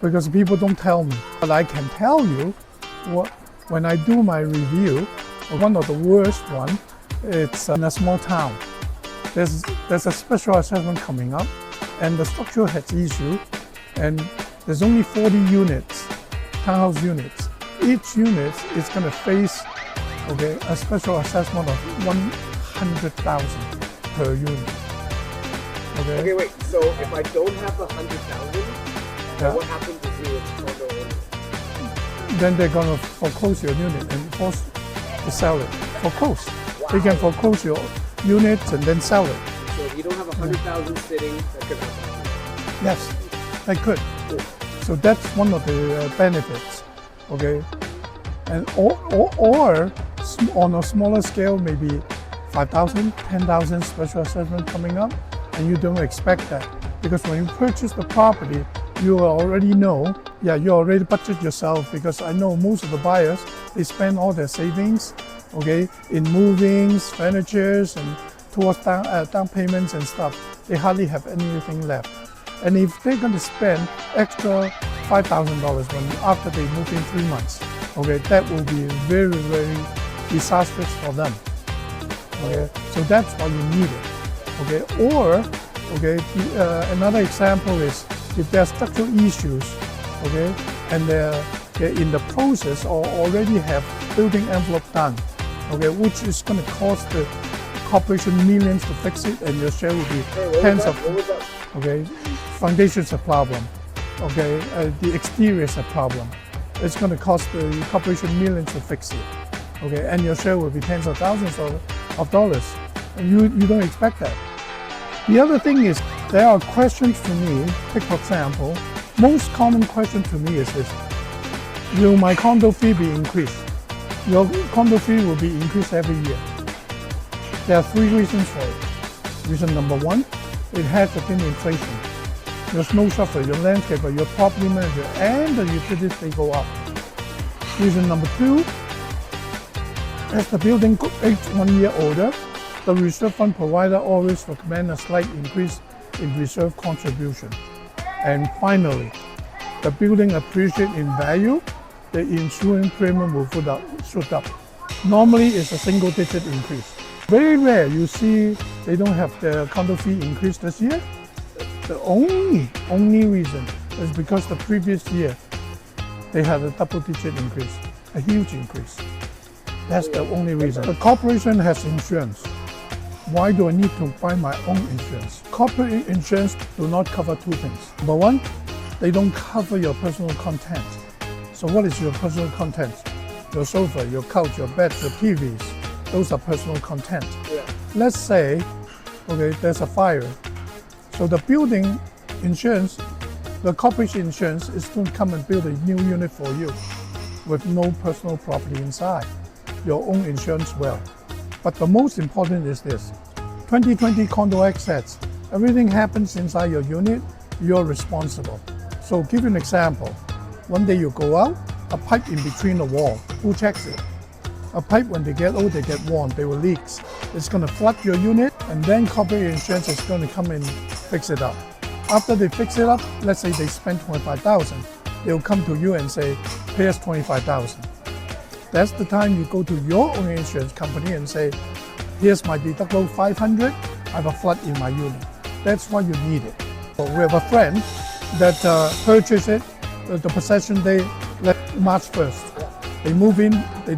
because people don't tell me. But I can tell you when I do my review, one of the worst one, it's in a small town. There's a special assessment coming up, and the structure has issue, and there's only 40 units, townhouse units. Each unit is going to face a special assessment of $100,000 per unit. Okay, wait. So if I don't have the 100,000, then what happens to you as a condo owner? Then they're going to foreclose your unit and force to sell it. Foreclose. Wow. They can foreclose your units and then sell it. So if you don't have 100,000 sitting, that could happen. Yes, they could. Cool. So that's one of the benefits. Okay, and or on a smaller scale, maybe 5,000, 10,000 special assessment coming up, and you don't expect that because when you purchase the property, you already know, you already budget yourself, because I know most of the buyers, they spend all their savings, in movings, furnitures, and towards down payments and stuff. They hardly have anything left. And if they're going to spend extra $5,000 after they move in 3 months, that will be very, very disastrous for them. So that's why you need it. Or another example is if there are structural issues, and they're in the process or already have building envelope done, which is going to cost the corporation millions to fix it, and your share will be tens of. Foundation's a problem. The exterior is a problem. It's going to cost the corporation millions to fix it. And your share will be tens of thousands of dollars. And you don't expect that. The other thing is, there are questions to me. Take for example, most common question to me is this: will my condo fee be increased? Your condo fee will be increased every year. There are 3 reasons for it. Reason number 1, it has been inflation. Your snow shoveler, your landscaper, your property manager, and the utilities, they go up. Reason number 2, as the building gets 1 year older, the reserve fund provider always recommend a slight increase in reserve contribution. And finally, the building appreciates in value, the insurance premium will shoot up. Normally, it's a single-digit increase. Very rare you see they don't have the condo fee increase this year. The only reason is because the previous year they had a double-digit increase, a huge increase. That's the only reason. The corporation has insurance. Why do I need to buy my own insurance? Corporate insurance do not cover 2 things. Number 1, they don't cover your personal content. So what is your personal content? Your sofa, your couch, your bed, your TVs. Those are personal content. Let's say, there's a fire. So the building insurance, the corporation insurance is going to come and build a new unit for you with no personal property inside. Your own insurance will. But the most important is this: 2020 Condo Act says everything happens inside your unit, you're responsible. So give you an example. One day you go out, a pipe in between the wall, who checks it? A pipe, when they get old, they get worn, they will leaks. It's going to flood your unit, and then corporate insurance is going to come and fix it up. After they fix it up, let's say they spend $25,000, they'll come to you and say, pay us $25,000. That's the time you go to your own insurance company and say, here's my deductible $500, I have a flood in my unit. That's why you need it. So we have a friend that purchased it, the possession day, March 1st. They move in,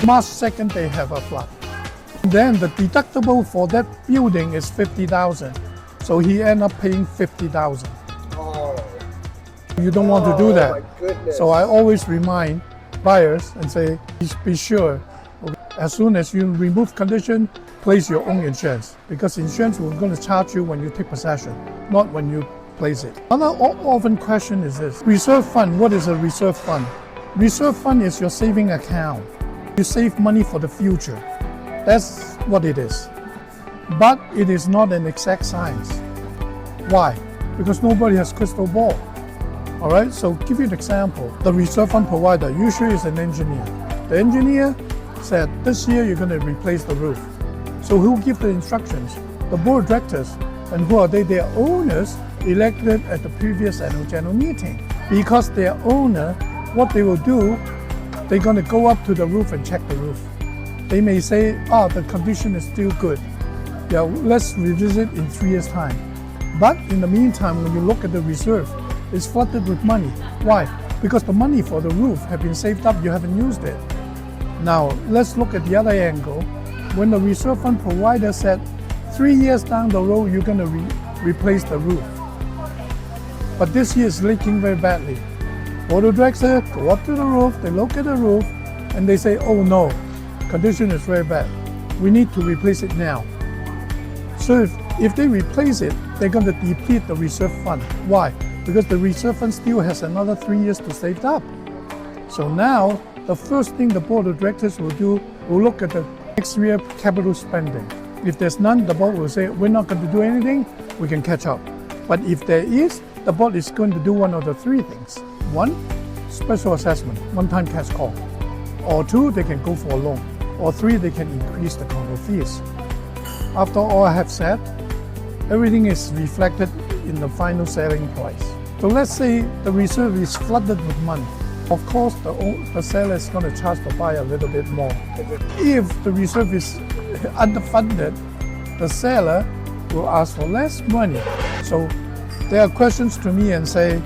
March 2nd they have a flood. Then the deductible for that building is $50,000. So he ended up paying $50,000. Oh. You don't want to do that. My goodness. So I always remind buyers and say, be sure, as soon as you remove condition, place your own insurance, because insurance will going to charge you when you take possession, not when you place it. Another often question is this: reserve fund. What is a reserve fund? Reserve fund is your saving account. You save money for the future. That's what it is. But it is not an exact science. Why? Because nobody has crystal ball. All right, so give you an example. The reserve fund provider usually is an engineer. The engineer said, this year you're going to replace the roof. So who give the instructions? The board of directors. And who are they? They are owners elected at the previous annual general meeting. Because their owner, what they will do, they're going to go up to the roof and check the roof. They may say, oh, the condition is still good. Yeah, let's revisit in 3 years' time. But in the meantime, when you look at the reserve, it's flooded with money. Why? Because the money for the roof have been saved up, you haven't used it. Now, let's look at the other angle. When the reserve fund provider said, 3 years down the road, you're going to replace the roof. But this year is leaking very badly. Auto director go up to the roof, they look at the roof, and they say, oh no, condition is very bad. We need to replace it now. So if they replace it, they're going to deplete the reserve fund. Why? Because the reserve fund still has another 3 years to save up. So now, the first thing the board of directors will do, will look at the next year capital spending. If there's none, the board will say, we're not going to do anything, we can catch up. But if there is, the board is going to do one of the three things. One, special assessment, one-time cash call. Or two, they can go for a loan. Or three, they can increase the condo fees. After all I have said, everything is reflected in the final selling price. So let's say the reserve is flooded with money. Of course, the seller is going to charge the buyer a little bit more. If the reserve is underfunded, the seller will ask for less money. So there are questions to me and say,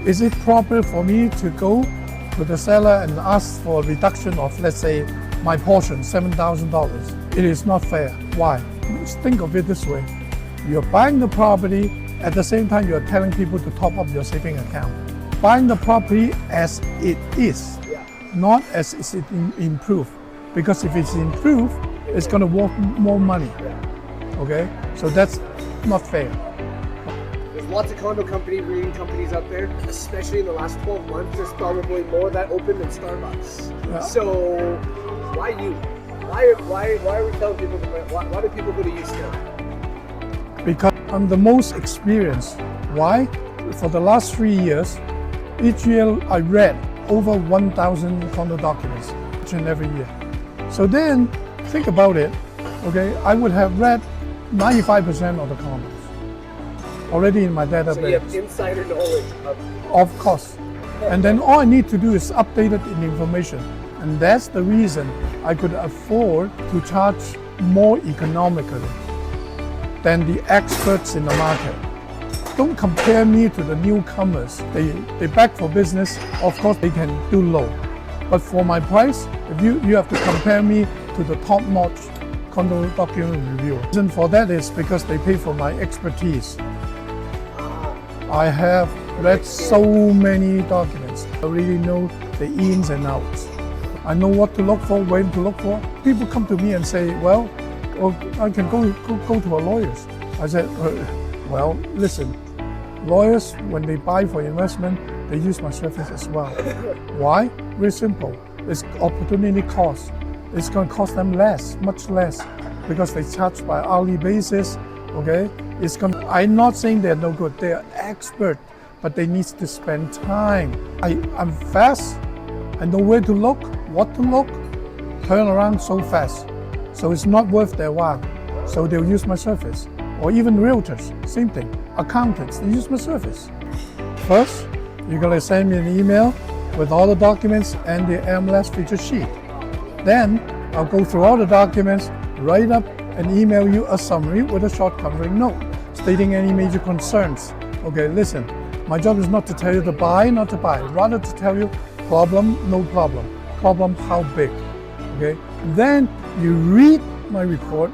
is it proper for me to go to the seller and ask for a reduction of, let's say, my portion, $7,000? It is not fair. Why? Just think of it this way. You're buying the property, at the same time you're telling people to top up your saving account. Buying the property as it is, not as it's improved. Because if it's improved, it's going to worth more money. Okay? So that's not fair. There's lots of condo REIT companies out there, especially in the last 12 months. There's probably more that open than Starbucks. Yeah. So why you? Why are we telling people to, why do people go to you still? Because I'm the most experienced. Why? For the last 3 years, each year I read over 1,000 condo documents each and every year. So then, think about it, okay? I would have read 95% of the condos already in my database. So you have insider knowledge Of course. And then all I need to do is update it in information. And that's the reason I could afford to charge more economically than the experts in the market. Don't compare me to the newcomers. They back for business, of course they can do low. But for my price, if you have to compare me to the top-notch condo document reviewer. The reason for that is because they pay for my expertise. I have read so many documents. I really know the ins and outs. I know what to look for, when to look for. People come to me and say, well, I can go to a lawyer's. I said, well, listen, lawyers, when they buy for investment, they use my service as well. Why? Very simple. It's opportunity cost. It's going to cost them less, much less, because they charge by hourly basis, okay? I'm not saying they're no good. They're expert, but they need to spend time. I'm fast. I know where to look, what to look, turn around so fast. So it's not worth their while. So they'll use my service. Or even realtors, same thing. Accountants, they use my service. First, you're gonna send me an email with all the documents and the MLS feature sheet. Then I'll go through all the documents, write up and email you a summary with a short covering note stating any major concerns. Okay, listen, my job is not to tell you to buy, not to buy, rather to tell you problem, no problem. Problem, how big? Okay, then you read my report,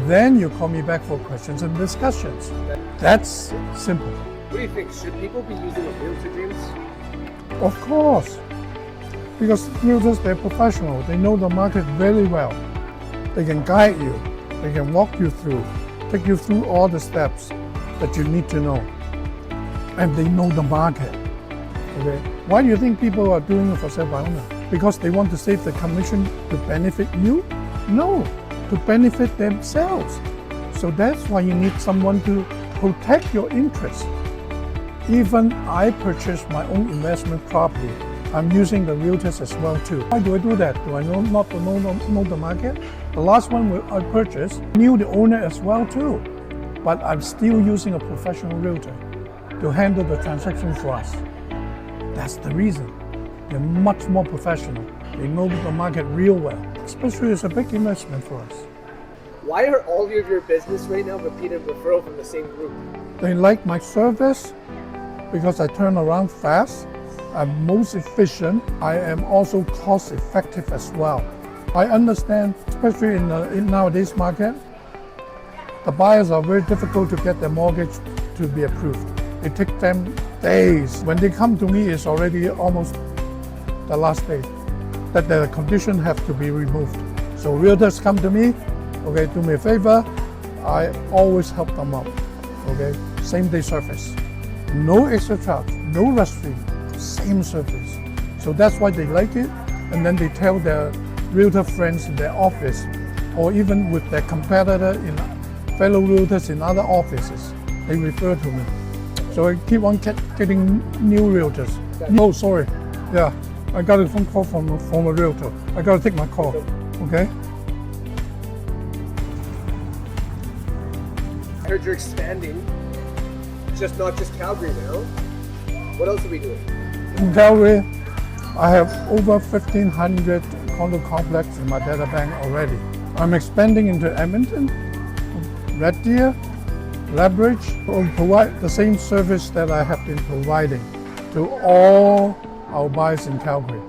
then you call me back for questions and discussions. That's simple. What do you think? Should people be using a realtor, James? Of course, because realtors, they're professional. They know the market very well. They can guide you. They can walk you through, take you through all the steps that you need to know. And they know the market. Okay? Why do you think people are doing it for sale by owner? Because they want to save the commission to benefit you? No, to benefit themselves. So that's why you need someone to protect your interests. Even I purchased my own investment property. I'm using the realtors as well too. Why do I do that? Do I know the market? The last one I purchased, knew the owner as well too. But I'm still using a professional realtor to handle the transaction for us. That's the reason. They're much more professional. They know the market real well. Especially it's a big investment for us. Why are all of your business right now repeated referral from the same group? They like my service because I turn around fast. I'm most efficient. I am also cost effective as well. I understand, especially in nowadays market, the buyers are very difficult to get their mortgage to be approved. It takes them days. When they come to me, it's already almost the last day that the condition have to be removed. So realtors come to me, okay, do me a favor, I always help them out, okay? Same day service. No extra charge, no rush fee, same service. So that's why they like it, and then they tell their realtor friends in their office, or even with their competitor in fellow realtors in other offices, they refer to me. So I keep on getting new realtors. No, sorry, yeah, I got a phone call from a realtor. I got to take my call, okay? I heard you're expanding, not just Calgary now. What else are we doing? In Calgary, I have over 1,500 condo complexes in my data bank already. I'm expanding into Edmonton, Red Deer, Lethbridge, will provide the same service that I have been providing to all our buyers in Calgary.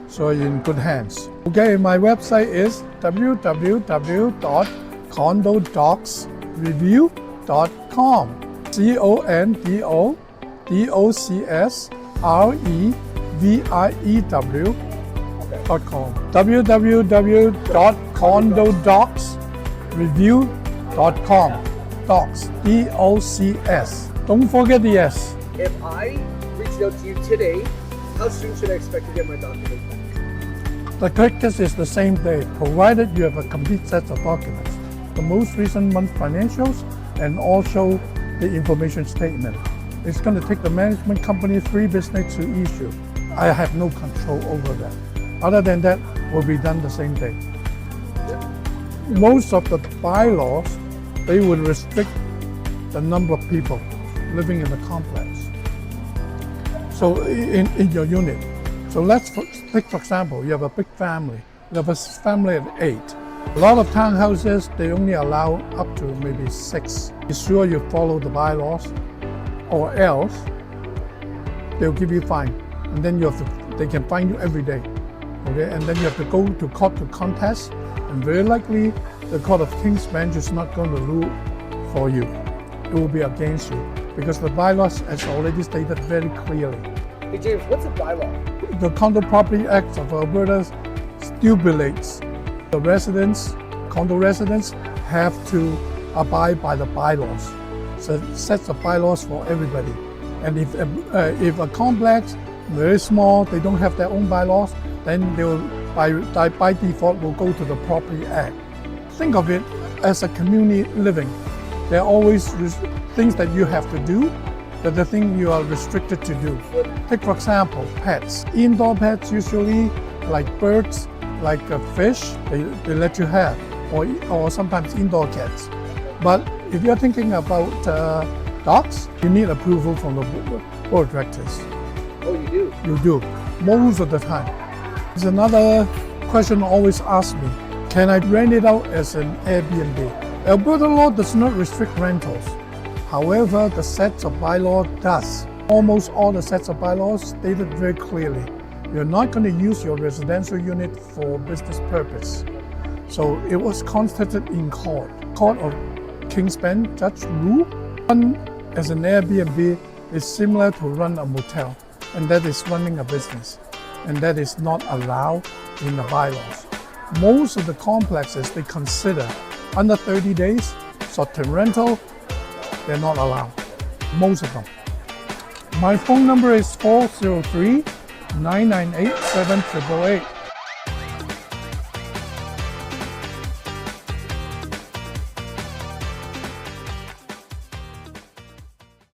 So you're in good hands. Okay, my website is www.condodocsreview.com. CONDODOCSREVIEW.com. www.condodocsreview.com. Docs, D-O-C-S. Don't forget the S. If I reached out to you today, how soon should I expect to get my documents back? The quickest is the same day, provided you have a complete set of documents. The most recent month financials and also the information statement. It's going to take the management company 3 business to issue. I have no control over that. Other than that, will be done the same day. Most of the bylaws, they would restrict the number of people living in the complex. So in your unit. So let's take, for example, you have a big family. You have a family of 8. A lot of townhouses, they only allow up to maybe 6. Be sure you follow the bylaws, or else they'll give you fine. And then they can fine you every day. Okay, and then you have to go to court to contest, and very likely the Court of King's Bench is not going to rule for you. It will be against you because the bylaws has already stated very clearly. Hey James, what's a bylaw? The Condo Property Act of Alberta stipulates the condo residents have to abide by the bylaws. So it sets the bylaws for everybody. And if a complex very small, they don't have their own bylaws, then they will by default will go to the Property Act. Think of it as a community living. There are always things that you have to do, that the thing you are restricted to do. Take for example, pets. Indoor pets usually, like birds, like a fish, they let you have, or sometimes indoor cats. But if you're thinking about dogs, you need approval from the board of directors. Oh, you do? You do, most of the time. There's another question always asked me, can I rent it out as an Airbnb? Alberta law does not restrict rentals. However, the sets of bylaw does. Almost all the sets of bylaws stated very clearly, you're not going to use your residential unit for business purpose. So it was constated in court. Court of King's Bench judge rule, run as an Airbnb is similar to run a motel, and that is running a business, and that is not allowed in the bylaws. Most of the complexes they consider under 30 days, short-term rental, they're not allowed. Most of them. My phone number is 403-998-7888.